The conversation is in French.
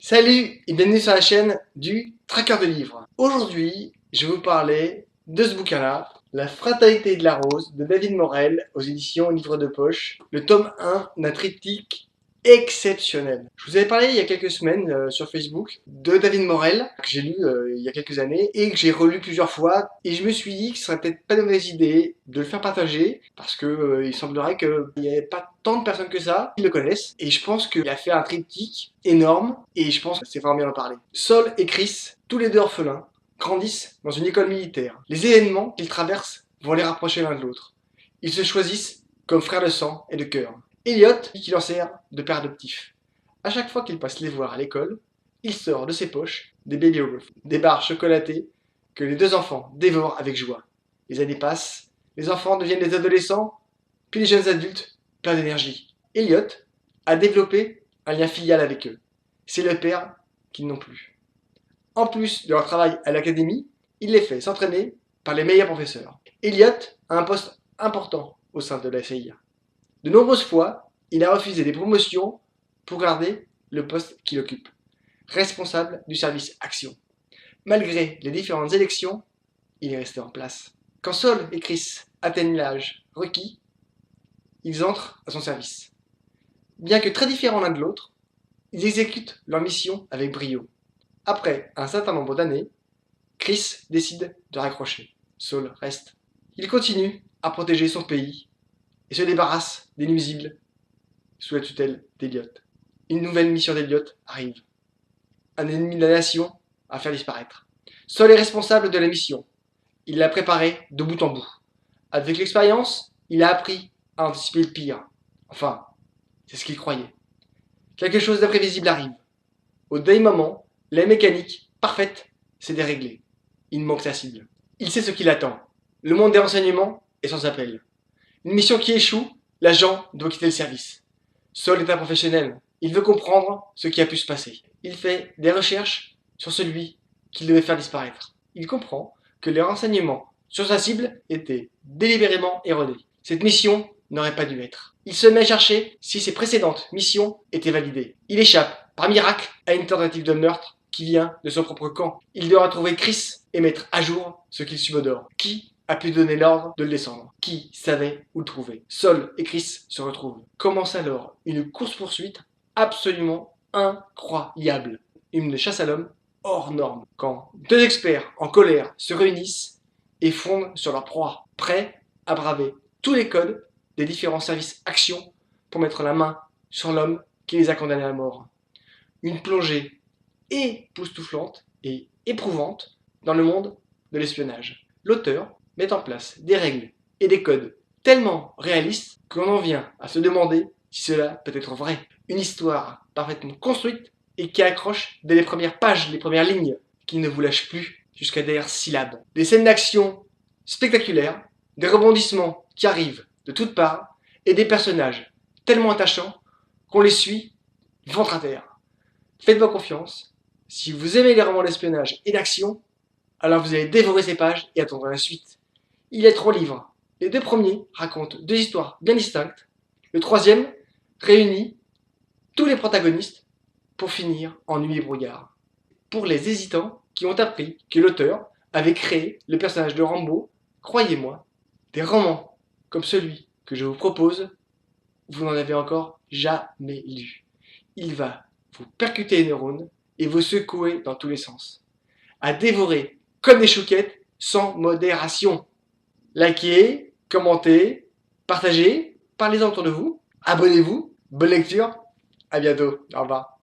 Salut et bienvenue sur la chaîne du Traqueur de livres. Aujourd'hui, je vais vous parler de ce bouquin-là, La Fraternité de la Rose de David Morel aux éditions Livre de Poche, le tome 1 d'un triptyque exceptionnel. Je vous avais parlé il y a quelques semaines sur Facebook de David Morel, que j'ai lu il y a quelques années et que j'ai relu plusieurs fois, et je me suis dit que ce serait peut-être pas de mauvaise idée de le faire partager parce que il semblerait qu'il n'y avait pas tant de personnes que ça qui le connaissent, et je pense qu'il a fait un triptyque énorme et je pense que c'est vraiment bien d'en parler. Saul et Chris, tous les deux orphelins, grandissent dans une école militaire. Les événements qu'ils traversent vont les rapprocher l'un de l'autre. Ils se choisissent comme frères de sang et de cœur. Elliot, qui leur sert de père adoptif. À chaque fois qu'il passe les voir à l'école, il sort de ses poches des baby golf, des barres chocolatées que les deux enfants dévorent avec joie. Les années passent, les enfants deviennent des adolescents, puis les jeunes adultes pleins d'énergie. Elliot a développé un lien filial avec eux. C'est le père qu'ils n'ont plus. En plus de leur travail à l'académie, il les fait s'entraîner par les meilleurs professeurs. Elliot a un poste important au sein de la CIA. De nombreuses fois, il a refusé des promotions pour garder le poste qu'il occupe, responsable du service Action. Malgré les différentes élections, il est resté en place. Quand Saul et Chris atteignent l'âge requis, ils entrent à son service. Bien que très différents l'un de l'autre, ils exécutent leur mission avec brio. Après un certain nombre d'années, Chris décide de raccrocher. Saul reste. Il continue à protéger son pays et se débarrasse des nuisibles sous la tutelle d'Elliot. Une nouvelle mission d'Elliot arrive. Un ennemi de la nation à faire disparaître. Saul est responsable de la mission. Il l'a préparée de bout en bout. Avec l'expérience, il a appris à anticiper le pire. Enfin, c'est ce qu'il croyait. Quelque chose d'imprévisible arrive. Au dernier moment, la mécanique parfaite s'est déréglée. Il manque sa cible. Il sait ce qui l'attend. Le monde des renseignements est sans appel. Une mission qui échoue, l'agent doit quitter le service. Saul est un professionnel. Il veut comprendre ce qui a pu se passer. Il fait des recherches sur celui qu'il devait faire disparaître. Il comprend que les renseignements sur sa cible étaient délibérément erronés. Cette mission n'aurait pas dû être. Il se met à chercher si ses précédentes missions étaient validées. Il échappe, par miracle, à une tentative de meurtre qui vient de son propre camp. Il doit retrouver Chris et mettre à jour ce qu'il subodore. Qui a pu donner l'ordre de le descendre? Qui savait où le trouver? Saul et Chris se retrouvent. Commence alors une course-poursuite absolument incroyable. Une chasse à l'homme hors norme. Quand deux experts en colère se réunissent et fondent sur leur proie, prêts à braver tous les codes des différents services Action pour mettre la main sur l'homme qui les a condamnés à mort. Une plongée époustouflante et éprouvante dans le monde de l'espionnage. L'auteur met en place des règles et des codes tellement réalistes qu'on en vient à se demander si cela peut être vrai. Une histoire parfaitement construite et qui accroche dès les premières pages, les premières lignes, qui ne vous lâche plus jusqu'à derrière syllabes. Des scènes d'action spectaculaires, des rebondissements qui arrivent de toutes parts et des personnages tellement attachants qu'on les suit ventre à terre. Faites-moi confiance. Si vous aimez les romans d'espionnage et d'action, alors vous allez dévorer ces pages et attendre la suite. Il y a 3 livres. Les 2 premiers racontent 2 histoires bien distinctes. Le 3e réunit tous les protagonistes pour finir en nuit et brouillard. Pour les hésitants qui ont appris que l'auteur avait créé le personnage de Rambo, croyez-moi, des romans comme celui que je vous propose, vous n'en avez encore jamais lu. Il va vous percuter les neurones et vous secouer dans tous les sens. À dévorer comme des chouquettes sans modération. Likez, commentez, partagez, parlez-en autour de vous, abonnez-vous, bonne lecture, à bientôt, au revoir.